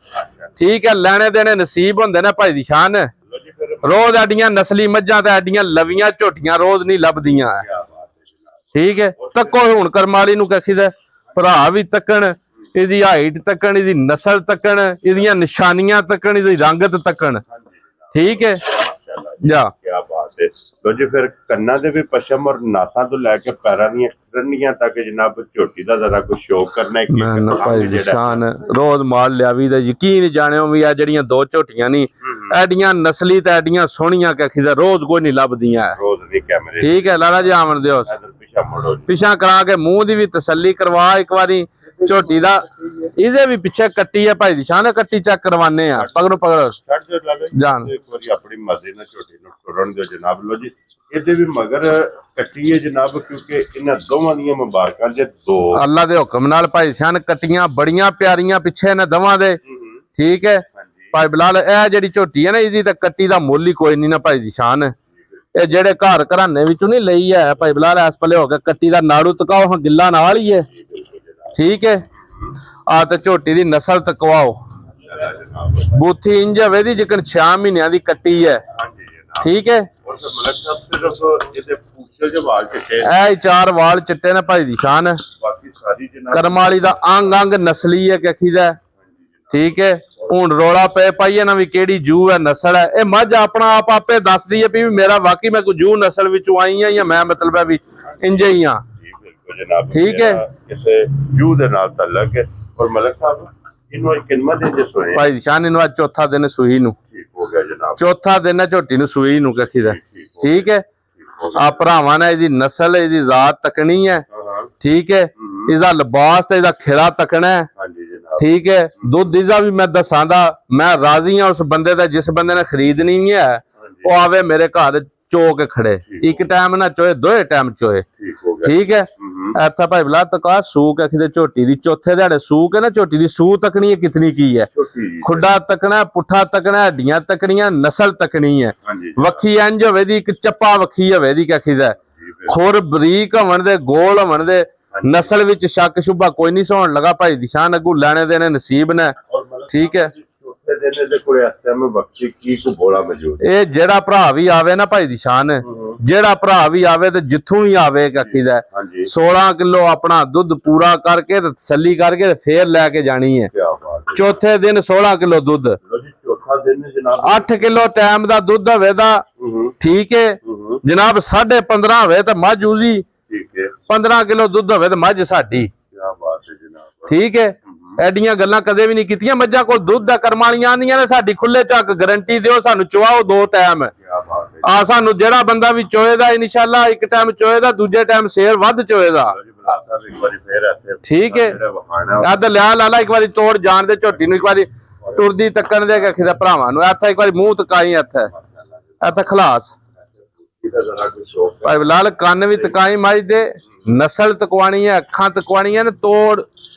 ਠੀਕ ਹੈ। ਲੈਣੇ ਦੇਣੇ ਨਸੀਬ ਹੁੰਦੇ ਨੇ ਭਾਈ ਦੀ ਸ਼ਾਨ। ਰੋਜ਼ ਐਡੀਆਂ ਨਸਲੀ ਮੱਝਾਂ ਤੇ ਐਡੀਆਂ ਲਵੀਆਂ ਝੋਟੀਆਂ ਰੋਜ਼ ਨਹੀਂ ਲੱਭਦੀਆਂ, ਠੀਕ ਹੈ। ਤੱਕੋ ਹੁਣ ਕਰਮਾਲੀ ਨੂੰ ਕਹੀਦਾ ਭਰਾ ਵੀ ਤੱਕਣ, ਇਹਦੀ ਹਾਈਟ ਤੱਕਣ, ਇਹਦੀ ਨਸਲ ਤੱਕਣ, ਇਹਦੀਆਂ ਨਿਸ਼ਾਨੀਆਂ ਤੱਕਣ, ਇਹਦੀ ਰੰਗਤ ਤੱਕਣ, ਠੀਕ ਹੈ। ਜਾ ਜੀ ਫਿਰ ਕੰਨਾਂ ਦੇ ਵੀ ਪਸ਼ਮ ਔਰ ਨਾਸਾਂ ਤੋਂ ਲੈ ਕੇ ਪੈਰਾਂ ਦੀਆਂ ਖਰੰਡੀਆਂ ਤੱਕ ਜਨਾਬ ਝੋਟੀ ਦਾ ਜ਼ਰਾ ਕੁਝ ਸ਼ੌਕ ਕਰਨਾ ਹੈ ਭਾਈ ਸ਼ਾਨ। ਰੋਜ਼ ਮਾਲ ਲਿਆਵੀ ਦਾ ਯਕੀਨ ਜਾਣਿਓ ਵੀ ਆ ਜਿਹੜੀਆਂ 2 ਝੋਟੀਆਂ ਨਹੀਂ ਐਡੀਆਂ ਨਸਲੀ ਤੇ ਐਡੀਆਂ ਸੋਹਣੀਆਂ ਕਖੀਦਾ ਰੋਜ਼ ਕੋਈ ਨਹੀਂ ਲੱਭਦੀਆਂ, ਰੋਜ਼ ਨਹੀਂ ਕੈਮਰੇ, ਠੀਕ ਹੈ। ਲਾਲਾ ਜੀ ਆਵਣ ਦਿਓ, ਪਿਛਾ ਕਰਾ ਕੇ ਮੂੰਹ ਦੀ ਵੀ ਤਸੱਲੀ ਕਰਵਾ ਇੱਕ ਵਾਰੀ ਝੋਟੀ ਦਾ। ਇਹਦੇ ਵੀ ਪਿੱਛੇ ਕੱਟੀ ਹੈ ਭਾਈ ਦੀ ਸ਼ਾਨ, ਕੱਟੀ ਚੈੱਕ ਕਰਵਾਨੇ ਆ, ਪਕੜੋ ਜਾਨ ਇੱਕ ਵਾਰੀ ਆਪਣੀ ਮਰਜ਼ੀ ਨਾਲ ਝੋਟੀ ਨੂੰ ਟੁਰਨ ਦਿਓ ਜਨਾਬ। ਲੋ ਜੀ ਇਹਦੇ ਵੀ ਮਗਰ ਕੱਟੀ ਹੈ ਜਨਾਬ, ਕਿਉਂਕਿ ਇਹਨਾਂ ਦੋਵਾਂ ਦੀਆਂ ਮੁਬਾਰਕਾਂ ਜੇ 2 ਅੱਲਾ ਦੇ ਹੁਕਮ ਨਾਲ ਭਾਈ ਸ਼ਾਨ ਕੱਟੀਆਂ ਬੜੀਆਂ ਪਿਆਰੀਆਂ ਪਿੱਛੇ ਨੇ ਦੋਵਾਂ ਦੇ, ਠੀਕ ਹੈ। ਭਾਈ ਬਿਲਾਲ ਇਹ ਜਿਹੜੀ ਝੋਟੀ ਹੈ ਨਾ, ਇਹਦੀ ਤਾਂ ਕੱਟੀ ਦਾ ਮੁੱਲ ਹੀ ਕੋਈ ਨਹੀਂ ਨਾ ਭਾਈ ਦੀ ਸ਼ਾਨ। ਇਹ ਜਿਹੜੇ ਘਰ ਘਰਾਨੇ ਵਿੱਚੋਂ ਨਹੀਂ ਲਈ ਹੈ ਭਾਈ ਬਿਲਾਲ, ਇਸ ਪੱਲੇ ਹੋ ਕੇ ਕੱਟੀ ਦਾ ਨਾੜੂ ਤਕਾਓ, ਹਾਂ ਗਿੱਲਾ ਨਾਲ ਹੀ ਹੈ, ਠੀਕ ਹੈ। ਆ ਤੇ ਝੋਟੀ ਦੀ ਨਸਲ ਤਕਵਾਓ, ਬੂਥੀ ਇੰਜ ਹੋਵੇ ਦੀ ਜਿਕਨ 6 ਮਹੀਨਿਆਂ ਦੀ ਕੱਟੀ ਹੈ, ਠੀਕ ਹੈ। ਇਹ 4 ਵਾਲ ਚਿੱਟੇ ਨੇ ਭਾਈ ਦੀ ਸ਼ਾਨ। ਕਰਮ ਵਾਲੀ ਦਾ ਅੰਗ ਅੰਗ ਨਸਲੀ ਹੈ ਕਖੀਦਾ, ਠੀਕ ਹੈ। ਹੁਣ ਰੋਲਾ ਪਏ ਪਾਈਏ ਨਾ ਵੀ ਕਿਹੜੀ ਜੂ ਹੈ ਨਸਲ ਹੈ, ਇਹ ਮੱਝ ਆਪਣਾ ਆਪ ਆਪੇ ਦੱਸਦੀ ਹੈ ਵੀ ਮੇਰਾ ਵਾਕਈ ਮੈਂ ਕੋਈ ਜੂ ਨਸਲ ਵਿੱਚੋਂ ਆਈ ਹਾਂ ਜਾਂ ਮੈਂ ਮਤਲਬ ਹੈ ਵੀ ਇੰਜ ਹੀ ਹਾਂ, ਠੀਕ ਹੈ। ਕਿਸੇ ਜੂ ਦੇ ਨਾਲ ਤਲਕ ਹੈ। ਔਰ ਮਲਕ ਸਾਹਿਬ ਇਹਨੂੰ ਕਿੰਨਾ ਦਿਨ ਜੇ ਸੋਏ ਭਾਈ ਦੀ ਸ਼ਾਨ, ਇਹਨੂੰ ਅੱਜ 4ਥਾ ਦਿਨ ਸੂਈ ਨੂੰ, ਠੀਕ ਹੋ ਗਿਆ ਜਨਾਬ, 4ਥਾ ਦਿਨ ਹੈ ਝੋਟੀ ਨੂੰ ਸੂਈ ਨੂੰ ਕਖੀਦਾ, ਠੀਕ ਹੈ। ਆ ਭਰਾਵਾਂ ਨੇ ਇਹਦੀ ਨਸਲ ਇਹਦੀ ਜ਼ਾਤ ਤੱਕਣੀ ਹੈ, ਠੀਕ ਹੈ। ਇਹਦਾ ਲਿਬਾਸ ਤੇ ਇਹਦਾ ਖੇੜਾ ਤੱਕਣਾ ਹੈ, ਠੀਕ ਹੈ। ਦੁੱਧ ਇਹਦਾ ਵੀ ਮੈਂ ਦੱਸਾਂਦਾ, ਮੈਂ ਰਾਜ਼ੀ ਹਾਂ ਉਸ ਬੰਦੇ ਦਾ ਜਿਸ ਬੰਦੇ ਨੇ ਖਰੀਦਣੀ ਹੈ ਉਹ ਆਵੇ ਮੇਰੇ ਘਰ ਚੋ ਕੇ ਖੜੇ, ਇੱਕ ਟਾਈਮ ਨਾ ਚੋਏ 2 ਟਾਈਮ ਚੋਏ, ਠੀਕ ਹੈ। ਇੱਥੇ ਭਾਈ ਬਲਾ ਤਕਾ ਸੂਕ ਹੈ ਕਿਤੇ ਝੋਟੀ ਦੀ, 4ਥੇ ਦਿਹਾੜੇ ਸੂਕ ਹੈ ਨਾ ਝੋਟੀ ਦੀ, ਸੂ ਤੱਕਣੀ ਹੈ ਕਿਤਨੀ ਕੀ ਹੈ, ਖੁੱਡਾ ਤੱਕਣਾ, ਪੁੱਠਾ ਤੱਕਣਾ, ਹੱਡੀਆਂ ਤੱਕਣੀਆਂ, ਨਸਲ ਤੱਕਣੀ ਹੈ। ਵੱਖੀ ਇੰਜ ਹੋਵੇ ਦੀ ਇੱਕ ਚੱਪਾ ਵੱਖੀ ਹੋਵੇ ਦੀ ਕਖੀਦਾ, ਖੁਰ ਬਰੀਕ ਹੋਣ ਦੇ, ਗੋਲ ਹੋਣ ਦੇ, ਨਸਲ ਵਿੱਚ ਸ਼ੱਕ ਸ਼ੁਬਾ ਕੋਈ ਨਹੀਂ ਸੌਣ ਲਗਾ ਭਾਈ ਦੀ ਸ਼ਾਨ। ਅੱਗੂ ਲੈਣੇ ਦੇਣੇ ਨਸੀਬ ਨੇ, ਠੀਕ ਹੈ। ਇਹ ਜਿਹੜਾ ਭਰਾ ਵੀ ਆਵੇ ਨਾ ਭਾਈ ਦੀ ਸ਼ਾਨ, ਜਿਹੜਾ ਭਰਾ ਵੀ ਆਵੇ ਤੇ ਜਿੱਥੋਂ ਹੀ ਆਵੇ ਆਖੀਦਾ ਹਾਂਜੀ 16 ਕਿਲੋ ਆਪਣਾ ਦੁੱਧ ਪੂਰਾ ਕਰਕੇ ਤੇ ਤਸੱਲੀ ਕਰਕੇ ਤੇ ਫੇਰ ਲੈ ਕੇ ਜਾਣੀ ਹੈ। ਕੀ ਬਾਤ ਹੈ ਚੌਥੇ ਦਿਨ 16 ਕਿਲੋ ਦੁੱਧ, ਲੋ ਜੀ ਚੌਥਾ ਦਿਨ ਹੈ ਜਨਾਬ 8 ਕਿਲੋ ਟਾਈਮ ਦਾ ਦੁੱਧ ਹੋਵੇ ਤਾਂ ਠੀਕ ਹੈ ਜਨਾਬ, 15.5 ਹੋਵੇ ਤਾਂ ਮੱਝ ਉਜੀ, ਠੀਕ ਹੈ 15 ਕਿਲੋ ਦੁੱਧ ਹੋਵੇ ਤਾਂ ਮੱਝ ਸਾਡੀ। ਕੀ ਬਾਤ ਹੈ ਜਨਾਬ ਠੀਕ ਹੈ, ਐਡੀਆਂ ਗੱਲਾਂ ਕਦੇ ਵੀ ਨਹੀਂ ਕੀਤੀਆਂ। ਮੱਝਾਂ ਕੋਲ ਦੁੱਧ ਦਾ ਕਰਮ ਵਾਲੀਆਂ ਆਂਦੀਆਂ ਨੇ, ਸਾਡੀ ਖੁੱਲੇ ਚੱਕ ਗਾਰੰਟੀ ਦਿਓ, ਸਾਨੂੰ ਚੁਆਓ 2 ਟਾਈਮ। ਕੀ ਬਾਤ ਹੈ ਆ ਸਾਨੂੰ ਜਿਹੜਾ ਬੰਦਾ ਵੀ ਚੋਏਦਾ ਇਨਸ਼ਾਅੱਲਾ ਇੱਕ ਟਾਈਮ ਚੋਏਦਾ, ਦੂਜੇ ਟਾਈਮ ਸ਼ੇਰ ਵੱਧ ਚੋਏਦਾ। ਜੀ ਬਲਾ ਸਾਹਿਬ ਇੱਕ ਵਾਰੀ ਫੇਰ ਇੱਥੇ ਠੀਕ ਹੈ, ਜਿਹੜਾ ਵਖਾਣਾ ਆ ਤਾਂ ਲਿਆ ਲਾਲਾ ਇੱਕ ਵਾਰੀ ਤੋੜ ਜਾਣ ਦੇ ਝੋਟੀ ਨੂੰ, ਇੱਕ ਵਾਰੀ ਟੁਰਦੀ ਤੱਕਣ ਦੇ ਕਿਦਾ ਭਰਾਵਾਂ ਨੂੰ। ਇੱਥੇ ਇੱਕ ਵਾਰੀ ਮੂੰਹ ਤਕਾਈ, ਇੱਥੇ ਖਲਾਸ ਇਹਦਾ ਜ਼ਰਾ ਕੁਝ ਸ਼ੌਕ ਹੈ। ਭਾਈ ਲਾਲ ਕੰਨ ਵੀ ਤਕਾਈ ਮੱਝ ਦੇ, ਨਸਲ ਤਕਵਾਣੀ ਹੈ, ਅੱਖਾਂ ਤਕਵਾਣੀਆਂ ਨੇ ਤੋੜ।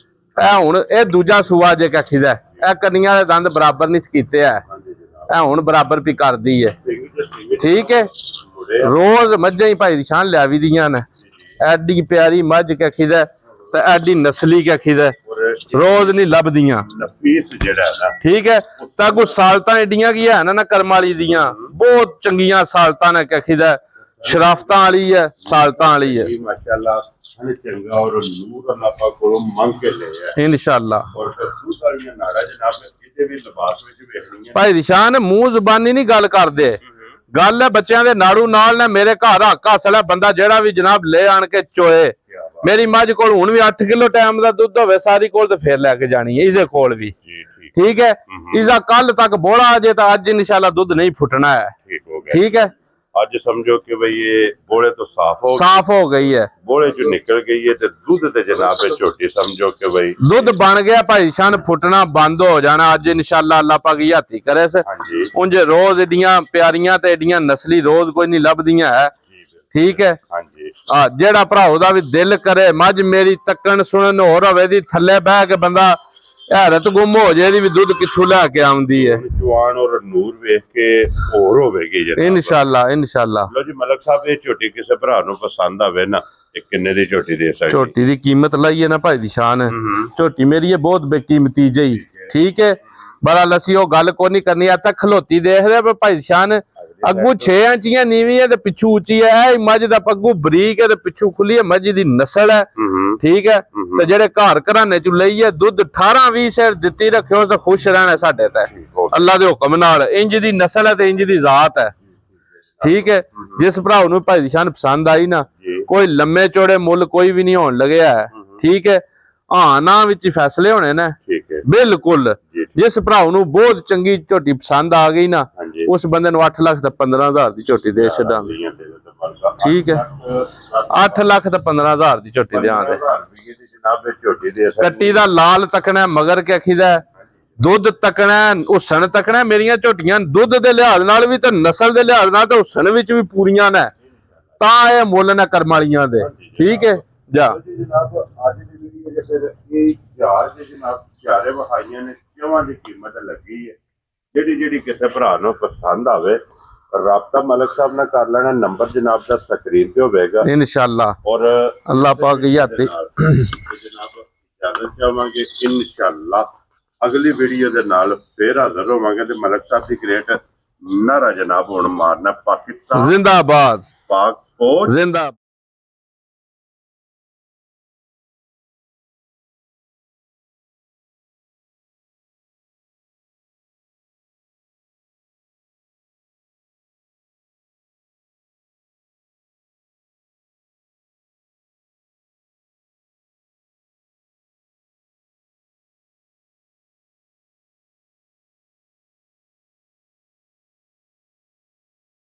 ਇਹ ਹੁਣ ਇਹ ਦੂਜਾ ਸੂਆ ਜੇ ਕਖੀਦਾ, ਇਹ ਕੰਨੀਆਂ ਦੇ ਦੰਦ ਬਰਾਬਰ ਨਹੀਂ ਕੀਤੇ ਐ, ਇਹ ਹੁਣ ਬਰਾਬਰ ਵੀ ਕਰਦੀ ਹੈ। ਠੀਕ ਹੈ, ਰੋਜ਼ ਮੱਝਾਂ ਹੀ ਭਾਈ ਦੀ ਸ਼ਾਨ ਲਿਆਵੀ ਦੀਆਂ ਨੇ। ਐਡੀ ਪਿਆਰੀ ਮੱਝ ਕਖੀਦਾ ਤੇ ਐਡੀ ਨਸਲੀ ਕਖੀਦਾ, ਰੋਜ਼ ਨਹੀਂ ਲੱਭਦੀਆਂ। ਨਫੀਸ ਜਿਹੜਾ ਹੈ ਨਾ, ਠੀਕ ਹੈ, ਤਾਂ ਕੋ ਸਾਲਤਾਂ ਏਡੀਆਂ ਕੀ ਹੈ ਨਾ ਕਰਮ ਵਾਲੀ ਦੀਆਂ, ਬਹੁਤ ਚੰਗੀਆਂ ਸਾਲਤਾਂ ਨੇ ਕਖੀਦਾ, ਸ਼ਰਾਫਤਾਂ ਵਾਲੀ ਹੈ, ਸਾਲਤਾਂ ਵਾਲੀ ਹੈ। ਜੀ ਮਾਸ਼ਾਅੱਲਾ ਹਨੇ ਚੰਗਾ ਔਰ ਨੂਰ ਅੱਲਾਹ ਪਾਕ ਕੋਲੋਂ ਮੰਗ ਕੇ ਲਿਆ ਇਨਸ਼ਾਅੱਲਾ। ਔਰ ਖੂਦ ਵਾਲੀਆਂ ਨਾੜਾ ਜਨਾਬ ਕਿਤੇ ਵੀ ਲਿਬਾਸ ਵਿੱਚ ਵੇਖਣੀਆਂ ਭਾਈ ਦੀ ਸ਼ਾਨ ਮੂੰਹ ਜ਼ਬਾਨੀ ਨਹੀਂ ਗੱਲ ਕਰਦੇ, ਗੱਲ ਹੈ ਬੱਚਿਆਂ ਦੇ ਨਾੜੂ ਨਾਲ ਨੇ। ਮੇਰੇ ਘਰ ਹੱਕ ਹਾਸਲ ਹੈ, ਬੰਦਾ ਜਿਹੜਾ ਵੀ ਜਨਾਬ ਲੈ ਆਣ ਕੇ ਚੋਏ। ਮੇਰੀ ਮੱਝ ਕੋਲ ਹੁਣ ਵੀ 8 ਕਿਲੋ ਟਾਈਮ ਦਾ ਦੁੱਧ ਹੋਵੇ ਸਾਰੀ ਕੋਲ, ਤੇ ਫੇਰ ਲੈ ਕੇ ਜਾਣੀ ਹੈ ਇਹਦੇ ਕੋਲ ਵੀ। ਜੀ ਠੀਕ ਠੀਕ ਹੈ, ਇਸਦਾ ਕੱਲ ਤੱਕ ਬੋਲਾ ਆ ਜੇ ਤਾਂ ਅੱਜ ਇਨਸ਼ਾਅੱਲਾ ਦੁੱਧ ਨਹੀਂ ਫੁੱਟਣਾ ਹੈ। ਠੀਕ ਹੋ ਗਿਆ। ਠੀਕ ਹੈ, ਅੱਜ ਸਮਝੋ ਕਿ ਭਈ ਇਹ ਬੋਲੇ ਤੋਂ ਸਾਫ਼ ਹੋ ਗਈ ਹੈ, ਬੋਲੇ ਚੋਂ ਨਿਕਲ ਗਈ ਹੈ ਤੇ ਦੁੱਧ ਤੇ ਜਨਾਬ ਇਹ ਝੋਟੀ ਸਮਝੋ ਕਿ ਭਈ ਦੁੱਧ ਬਣ ਗਿਆ ਭਾਈ ਸ਼ਾਨ, ਫੁੱਟਣਾ ਬੰਦ ਹੋ ਜਾਣਾ ਅੱਜ ਇਨਸ਼ਾਅੱਲਾ। ਅੱਲਾਹ ਪਾਕ ਯਾਤੀ ਕਰੇ ਸੇ। ਹਾਂਜੀ ਉਂਝ ਰੋਜ਼ ਏਡੀਆਂ ਪਿਆਰੀਆਂ ਤੇ ਏਡੀਆਂ ਨਸਲੀ ਰੋਜ਼ ਕੋਈ ਨਹੀਂ ਲੱਭਦੀਆਂ ਹੈ। ਠੀਕ ਹੈ, ਹਾਂਜੀ ਆ ਜਿਹੜਾ ਭਰਾ ਉਹਦਾ ਵੀ ਦਿਲ ਕਰੇ ਮੱਝ ਮੇਰੀ ਤੱਕਣ ਸੁਣਨ ਹੋਰ ਹੋਵੇ ਦੀ, ਥੱਲੇ ਬਹਿ ਕੇ ਬੰਦਾ ਹੈਰਤ ਗੁੰਮ ਹੋ ਜੇ ਇਹਦੀ ਵੀ ਦੁੱਧ ਕਿੱਥੋਂ ਲੈ ਕੇ ਆਉਂਦੀ ਹੈ। ਜਵਾਨ ਔਰ ਨੂਰ ਵੇਖ ਕੇ ਹੋਰ ਹੋਵੇਗੀ ਜਨਾਬ ਇਨਸ਼ਾਅੱਲਾ ਇਨਸ਼ਾਅੱਲਾ। ਲੋ ਜੀ ਮਲਕ ਸਾਹਿਬ ਇਹ ਝੋਟੀ ਕਿਸੇ ਭਰਾ ਨੂੰ ਪਸੰਦ ਆਵੇ ਨਾ, ਇਹ ਕਿੰਨੇ ਦੀ ਝੋਟੀ ਦੇ ਸਕਦੇ? ਝੋਟੀ ਦੀ ਕੀਮਤ ਲਾਈਏ ਨਾ ਭਾਈ ਦੀ ਸ਼ਾਨ, ਝੋਟੀ ਮੇਰੀ ਇਹ ਬਹੁਤ ਬੇਕੀਮਤੀ ਜਈ। ਠੀਕ ਹੈ, ਬੜਾ ਲਸੀ ਉਹ ਗੱਲ ਕੋਈ ਨਹੀਂ ਕਰਨੀ। ਆ ਤੱਕ ਖਲੋਤੀ ਦੇਖਦੇ ਪਰ ਭਾਈ ਦੀ ਸ਼ਾਨ ਅੱਗੂ 6 ਇੰਚੀਆਂ ਨੀਵੀਂ ਹੈ ਤੇ ਪਿੱਛੂ ਉੱਚੀ ਹੈ। ਇਹ ਮੱਝ ਦਾ ਪੱਗੂ ਬਰੀਕ ਹੈ ਤੇ ਪਿੱਛੂ ਖੁੱਲੀ ਹੈ, ਮੱਝ ਦੀ ਨਸਲ ਹੈ। ਠੀਕ ਹੈ, ਤੇ ਜਿਹੜੇ ਘਰ ਘਰਾਨੇ ਚ ਲਈ ਹੈ ਦੁੱਧ 18-20 ਸਿਰ ਦਿੱਤੀ ਰੱਖਿਓ ਤਾਂ ਖੁਸ਼ ਰਹਿਣਾ ਸਾਡੇ ਤੇ ਅੱਲਾ ਦੇ ਹੁਕਮ ਨਾਲ। ਇੰਜ ਦੀ ਨਸਲ ਹੈ ਤੇ ਇੰਜ ਦੀ ਜ਼ਾਤ ਹੈ। ਠੀਕ ਹੈ, ਜਿਸ ਭਰਾ ਨੂੰ ਭਾਈ ਦੀ ਸ਼ਾਨ ਪਸੰਦ ਆਈ ਨਾ, ਕੋਈ ਲੰਮੇ ਚੌੜੇ ਮੁੱਲ ਕੋਈ ਵੀ ਨਹੀਂ ਹੋਣ ਲੱਗਿਆ। ਠੀਕ ਹੈ, ਹਾਂ ਨਾ ਵਿੱਚ ਹੀ ਫੈਸਲੇ ਹੋਣੇ ਨੇ। ਠੀਕ ਹੈ ਬਿਲਕੁਲ, ਜਿਸ ਭਰਾ ਨੂੰ ਬਹੁਤ ਚੰਗੀ ਝੋਟੀ ਪਸੰਦ ਆ ਗਈ ਨਾ, ਉਸ ਬੰਦੇ ਨੂੰ 8 ਲੱਖ ਤੇ 15,000 ਦੀ ਝੋਟੀ ਦੇ ਛੱਡਾਂਗੇ। ਠੀਕ ਹੈ, 8 ਲੱਖ ਤੇ 15,000 ਦੀ ਝੋਟੀ ਦੇਾਂਗੇ। ਕੱਟੀ ਦਾ ਲਾਲ ਤੱਕਣਾ, ਮਗਰ ਕੇ ਅਖੀਦਾ ਦੁੱਧ ਤੱਕਣਾ, ਹੁਸਨ ਤੱਕਣਾ। ਮੇਰੀਆਂ ਝੋਟੀਆਂ ਦੁੱਧ ਦੇ ਲਿਹਾਜ਼ ਨਾਲ ਵੀ ਤੇ ਨਸਲ ਦੇ ਲਿਹਾਜ਼ ਨਾਲ ਤੇ ਹੁਸਨ ਵਿੱਚ ਵੀ ਪੂਰੀਆਂ ਨੇ, ਤਾਂ ਇਹ ਮੁੱਲ ਨੇ ਕਰਮ ਵਾਲੀਆਂ ਦੇ। ਠੀਕ ਹੈ ਜਾ ਜਨਾਬ ਅੱਜ ਦੀ ਵੀਡੀਓ ਫਿਰ ਇਹ ਚਾਰ ਜਨਾਬ ਚਾਰੇ ਵਹਾਈਆਂ ਨੇ ਕਿਉਂ ਦੀ ਕੀਮਤ ਲੱਗੀ ਹੈ। ਜਿਹੜੀ ਕਿਸੇ ਭਰਾ ਨੂੰ ਪਸੰਦ ਆਵੇ ਰਾਬਤਾ ਮਲਕ ਸਾਹਿਬ ਨਾਲ ਕਰ ਲੈਣਾ। ਨੰਬਰ ਜਨਾਬ ਦਾ ਸਕਰੀਨ ਤੇ ਹੋਵੇਗਾ ਇਨਸ਼ਾਅੱਲਾ। ਔਰ ਅੱਲਾਹ ਪਾਕ ਯਾਤੀ ਜਨਾਬ ਇਜਾਜ਼ਤ ਚਾਹਾਂਗੇ ਇਨਸ਼ਾਅੱਲਾ। ਅਗਲੀ ਵੀਡੀਓ ਦੇ ਨਾਲ ਫੇਰ ਹਾਜ਼ਰ ਹੋਵਾਂਗੇ ਤੇ ਮਲਕ ਸਾਹਿਬ ਦੀ ਗ੍ਰੇਟ ਨਾਰਾ ਜਨਾਬ ਹੁਣ ਮਾਰਨਾ ਪਾਕਿਸਤਾਨ ਜ਼ਿੰਦਾਬਾਦ, ਪਾਕ ਫੌਜ ਜ਼ਿੰਦਾ।